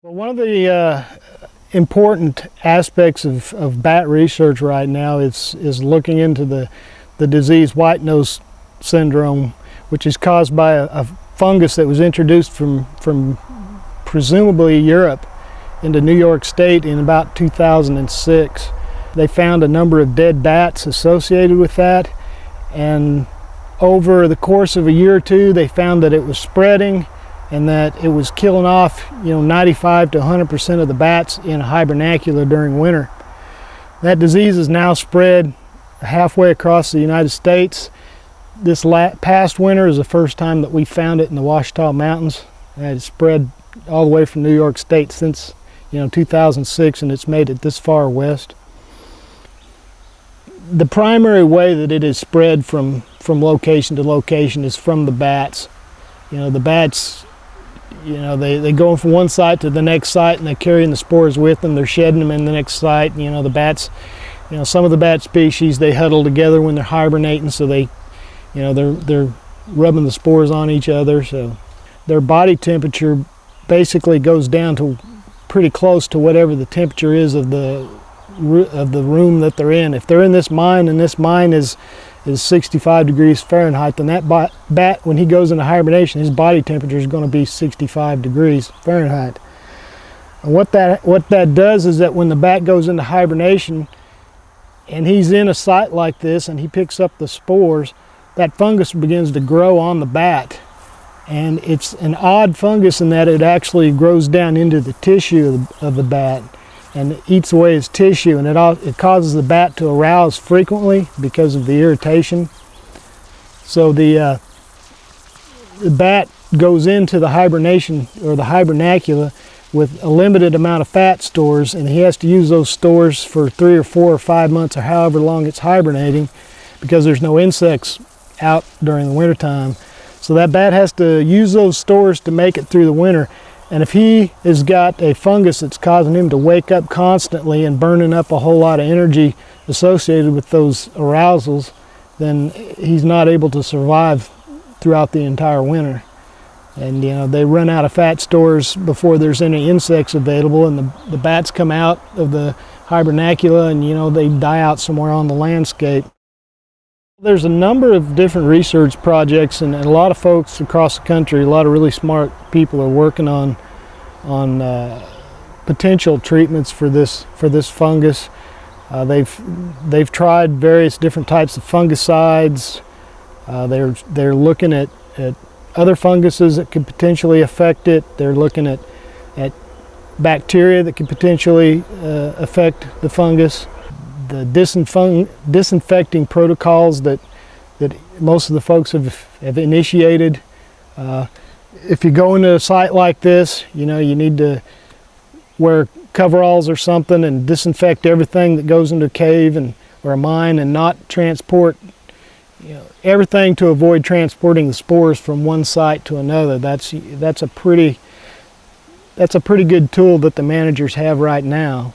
Well, one of the important aspects of bat research right now is looking into the disease white nose syndrome, which is caused by a fungus that was introduced from presumably Europe into New York State in about 2006. They found a number of dead bats associated with that, and over the course of a year or two they found that it was spreading and that it was killing off 95 to 100% of the bats in hibernacula during winter. That disease is now spread halfway across the United States. This past winter is the first time that we found it in the Ouachita Mountains. It's spread all the way from New York State since 2006, and it's made it this far west. The primary way that it is spread from location to location is from the bats. The bats, they go from one site to the next site and they're carrying the spores with them. They're shedding them in the next site. The bats, some of the bat species, they huddle together when they're hibernating, so they're rubbing the spores on each other. So their body temperature basically goes down to pretty close to whatever the temperature is of the room that they're in. If they're in this mine and this mine is 65 degrees Fahrenheit, then that bat, when he goes into hibernation, his body temperature is going to be 65 degrees Fahrenheit. And what that does is that when the bat goes into hibernation and he's in a site like this and he picks up the spores, that fungus begins to grow on the bat. And it's an odd fungus in that it actually grows down into the tissue of the bat and eats away his tissue, and it causes the bat to arouse frequently because of the irritation. So the bat goes into the hibernation or the hibernacula with a limited amount of fat stores, and he has to use those stores for 3 or 4 or 5 months or however long it's hibernating, because there's no insects out during the wintertime. So that bat has to use those stores to make it through the winter. And if he has got a fungus that's causing him to wake up constantly and burning up a whole lot of energy associated with those arousals, then he's not able to survive throughout the entire winter. And they run out of fat stores before there's any insects available, and the bats come out of the hibernacula and they die out somewhere on the landscape. There's a number of different research projects, and a lot of folks across the country, a lot of really smart people are working on potential treatments for this fungus. They've tried various different types of fungicides. They're looking at other funguses that could potentially affect it. They're looking at bacteria that could potentially affect the fungus. The disinfecting protocols that most of the folks have initiated. If you go into a site like this, you need to wear coveralls or something and disinfect everything that goes into a cave or a mine, and not transport everything to avoid transporting the spores from one site to another. That's a pretty good tool that the managers have right now.